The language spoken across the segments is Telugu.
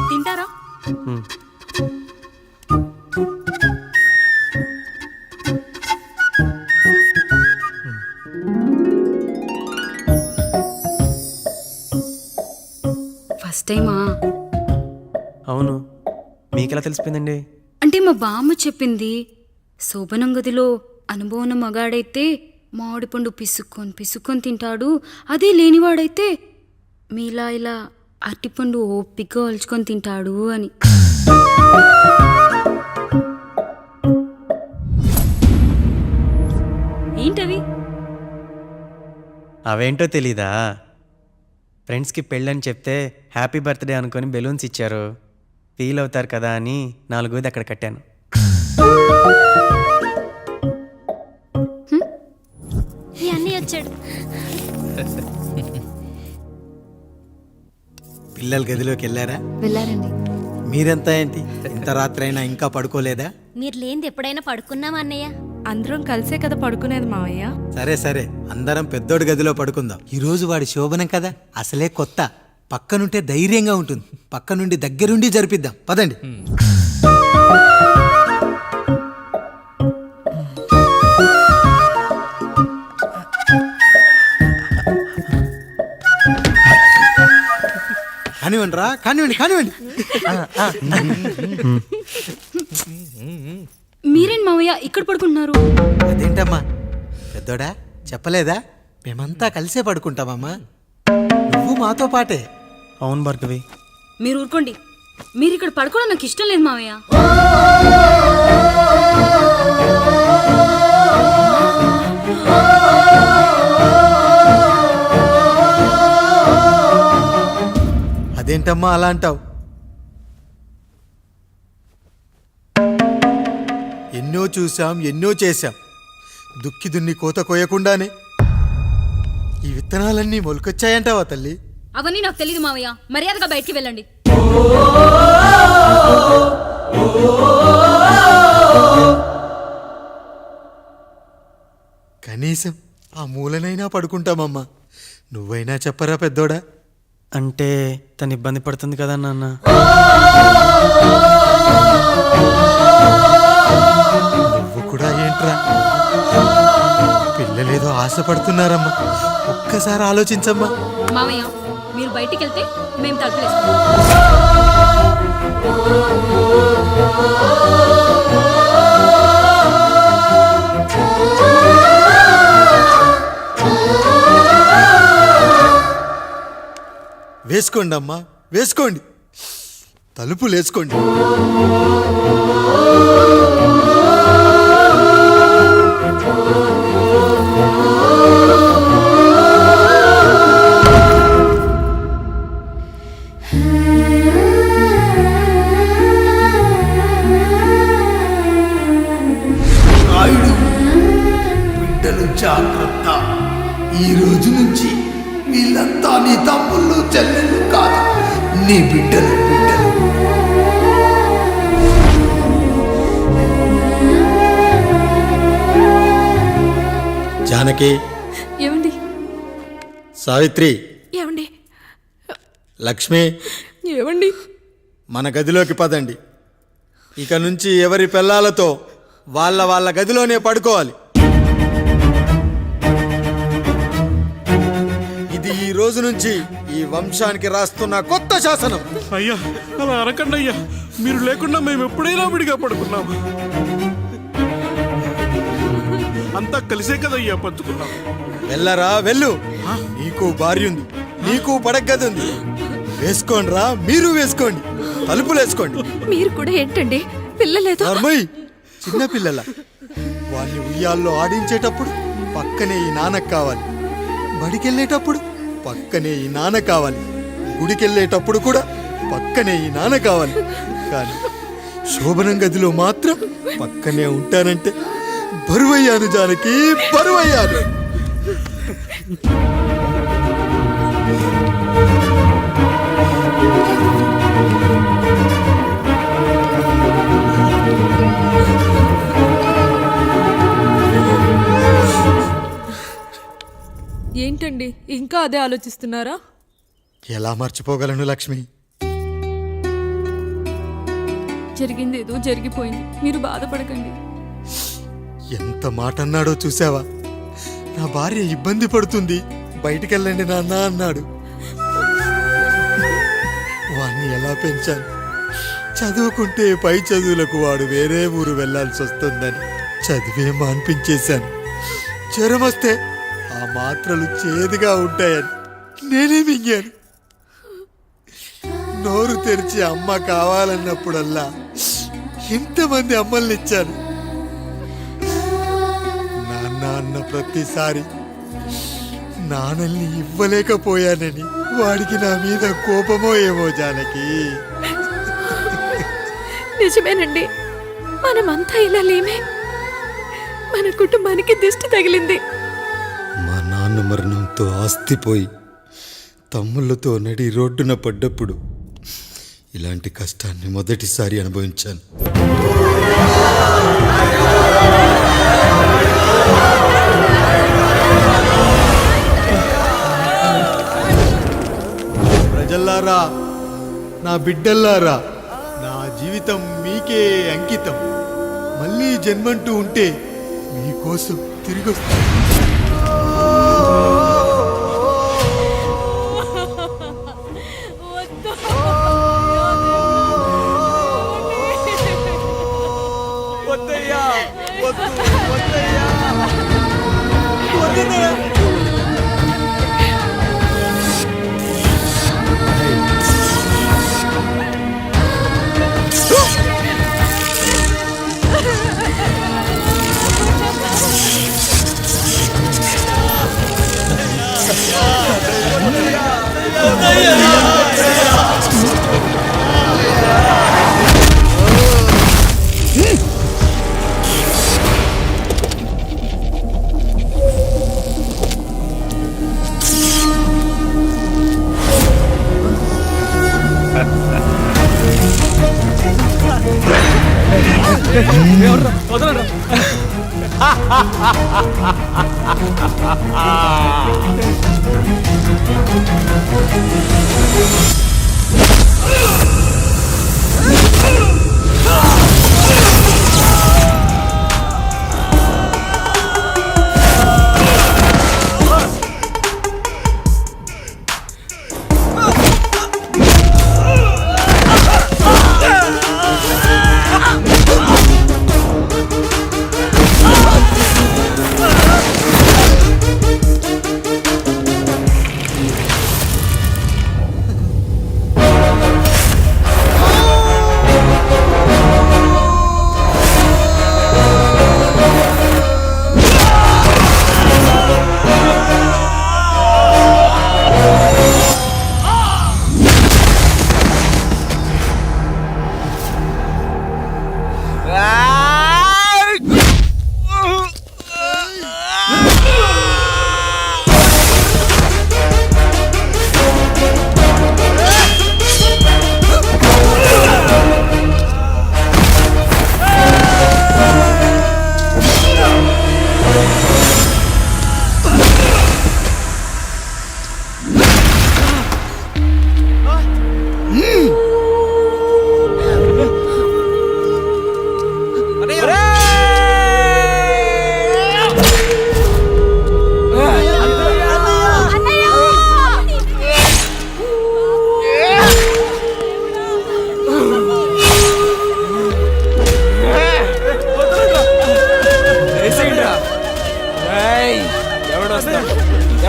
తింటారా? ఫస్ట్ టైమా? అవును, మీకెలా తెలిసిపోయిందండి? అంటే మా బామ్మ చెప్పింది. శోభనం గదిలో అనుభవం మగాడైతే మామిడిపండు పిసుక్కొని తింటాడు, అదే లేనివాడైతే మీలా ఇలా అరటిపండు ఓపిగ్గా ఒలుచుకొని తింటాడు అని. ఏంటవి? అవేంటో తెలీదా? ఫ్రెండ్స్కి పెళ్ళని చెప్తే హ్యాపీ బర్త్డే అనుకొని బెలూన్స్ ఇచ్చారు, ఫీల్ అవుతారు కదా అని 4 అక్కడ కట్టాను. అన్నీ వచ్చాడు. పిల్లల గదిలోకి వెళ్ళారా? వెళ్ళారండి. మీరెంత ఏంటి ఇంత రాత్రి అయినా ఇంకా పడుకోలేదా? మీరు లేనిది ఎప్పుడైనా పడుకున్నామా అన్నయ్య? అందరం కలిసే కదా పడుకునేది మావయ్య. సరే సరే, అందరం పెద్దోడి గదిలో పడుకుందాం. ఈ రోజు వాడి శోభనం కదా, అసలే కొత్త. పక్కనుంటే ధైర్యంగా ఉంటుంది. పక్క నుండి దగ్గరుండి జరిపిద్దాం, పదండి. కానివ్వండి రా, కానివ్వండి. మీరేం మావయ్య ఇక్కడ పడుకుంటున్నారు? అదేంటమ్మా పెద్దోడా, చెప్పలేదా? మేమంతా కలిసే పడుకుంటామమ్మా, నువ్వు మాతో పాటే. అవును భార్గవి. మీరు ఊరుకోండి. మీరు ఇక్కడ పడుకోవడం నాకు ఇష్టం లేదు మావయ్య. అదేంటమ్మా అలా అంటావు? ఎన్నో చూసాం, ఎన్నో చేశాం. దుక్కి దున్ని కోత కోయకుండానే ఈ విత్తనాలన్నీ మొలకొచ్చాయంటావా తల్లి? అవన్నీ నాకు తెలియదు మావయ్య, మర్యాదగా బయటికి వెళ్ళండి. కనీసం ఆ మూలనైనా పడుకుంటామమ్మా. నువ్వైనా చెప్పరా పెద్దోడా? అంటే తను ఇబ్బంది పడుతుంది కదా నాన్న. నువ్వు కూడా ఏంట్రా, పిల్లలేదో ఆశపడుతున్నారమ్మా. ఒక్కసారి ఆలోచించమ్మా. మావయ్య మీరు బయటికి వెళ్తే మేము తలుపులేస్తాం. వేసుకోండి అమ్మా, వేసుకోండి, తలుపులు వేసుకోండి. బిడ్డలు జాగ్రత్త. ఈ రోజు నుంచి వీళ్ళంతా నీ తమ్ముళ్ళు చెల్లెళ్ళు కాదు, నీ బిడ్డలు. జానకి, ఏమండి? సావిత్రి, ఏమండి? లక్ష్మి, ఏమండి? మన గదిలోకి పదండి. ఇక నుంచి ఎవరి పిల్లలతో వాళ్ళ గదిలోనే పడుకోవాలి. ఇది ఈ రోజు నుంచి ఈ వంశానికి రాస్తున్న కొత్త శాసనం. అయ్యా అలా అరకండి అయ్యా, మీరు లేకుండా మేము ఎప్పుడైనా విడిగా పడుకున్నాం. అంతా కలిసే కదయ్యా పంచుకున్నాం. వెళ్ళరా వెళ్ళు, నీకు భార్య ఉంది, నీకు పడగది ఉంది. వేసుకోండి రా, మీరు వేసుకోండి, తలుపులు వేసుకోండి. మీరు కూడా ఏంటండి, పిల్లలేదు? నర్మయ్, చిన్న పిల్లల వాళ్ళని ఉయ్యాల్లో ఆడించేటప్పుడు పక్కనే ఈ నాన్న కావాలి, బడికెళ్ళేటప్పుడు పక్కనే ఈ నాన్న కావాలి, గుడికెళ్ళేటప్పుడు కూడా పక్కనే ఈ నాన్న కావాలి. కానీ శోభనం గదిలో మాత్రం పక్కనే ఉంటానంటే బరువయ్యాను జానకి, బరువయ్యాను. ఏంటండి ఇంకా అదే ఆలోచిస్తున్నారా? ఎలా మర్చిపోగలను లక్ష్మి? జరిగింది ఏదో జరిగిపోయింది, మీరు బాధపడకండి. ఎంత మాట అన్నాడో చూసావా? నా భార్య ఇబ్బంది పడుతుంది, బయటికెళ్ళండి నాన్న అన్నాడు. వాణ్ణి ఎలా పెంచాను? చదువుకుంటే పై చదువులకు వాడు వేరే ఊరు వెళ్లాల్సి వస్తుందని చదివే మాన్పించేశాను. జ్వరం వస్తే ఆ మాత్రలు చేదుగా ఉంటాయని నేనే మింగాను. నోరు తెరిచి అమ్మ కావాలన్నప్పుడల్లా ఎంతమంది అమ్మల్ని ఇచ్చాను. నాన్న అన్న ప్రతిసారి నాన్నల్ని ఇవ్వలేకపోయానని వాడికి నా మీద కోపమో ఏమో జానకి. నిజమేనండి, మనమంతా ఇలా లేమే. మన కుటుంబానికి దిష్టి తగిలింది. మా నాన్న మరణంతో ఆస్తిపోయి తమ్ముళ్ళతో నడి రోడ్డున పడ్డప్పుడు ఇలాంటి కష్టాన్ని మొదటిసారి అనుభవించాను. ప్రజల్లారా, నా బిడ్డల్లారా, నా జీవితం మీకే అంకితం. మళ్ళీ జన్మంటూ ఉంటే మీకోసం తిరిగి వస్తాను.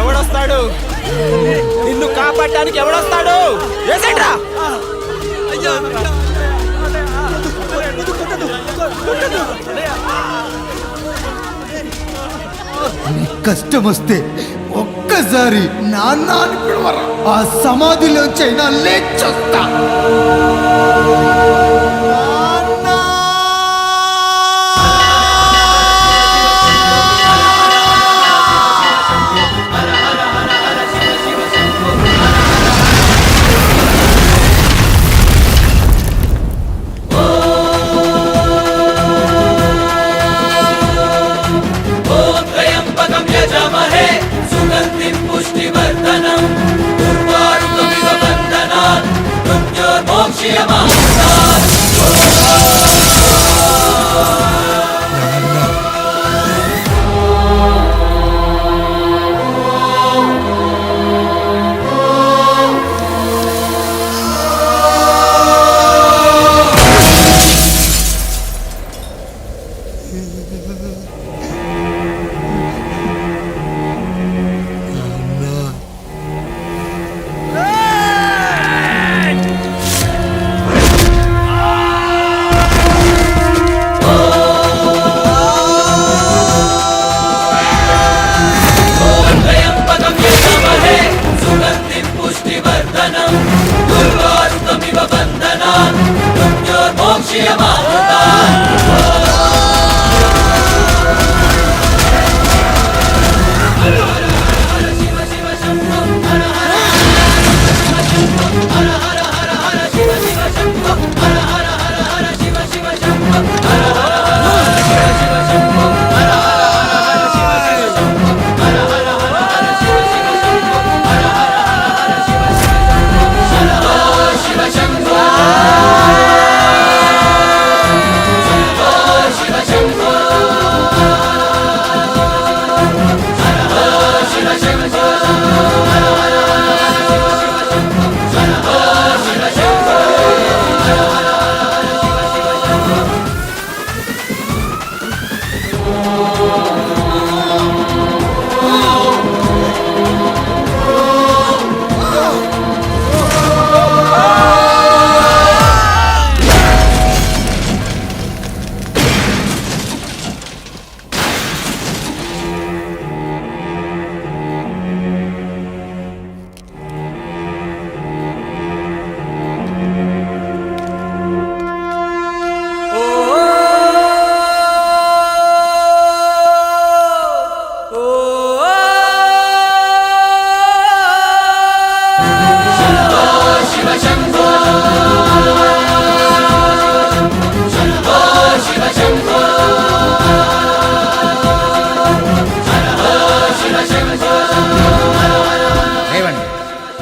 ఎవడొస్తాడు? నిన్ను కాపాడటానికి ఎవడొస్తాడు? ఏసేంట్రా? కష్టం వస్తే ఒక్కసారి నాన్న అని పిలవరా, ఆ సమాధిలోంచైనా లేచొస్తా. यजामहे सुगन्धिं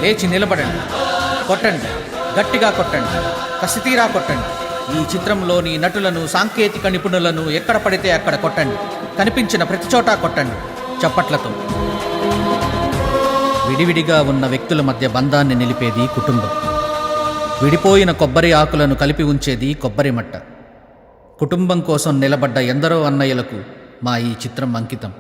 లేచి నిలబడండి, కొట్టండి, గట్టిగా కొట్టండి, కసితీరా కొట్టండి. ఈ చిత్రంలోని నటులను, సాంకేతిక నిపుణులను ఎక్కడ పడితే అక్కడ కొట్టండి. కనిపించిన ప్రతి చోట కొట్టండి చప్పట్లతో. విడివిడిగా ఉన్న వ్యక్తుల మధ్య బంధాన్ని నిలిపేది కుటుంబం. విడిపోయిన కొబ్బరి ఆకులను కలిపి ఉంచేది కొబ్బరి మట్ట. కుటుంబం కోసం నిలబడ్డ ఎందరో అన్నయ్యలకు మా ఈ చిత్రం అంకితం.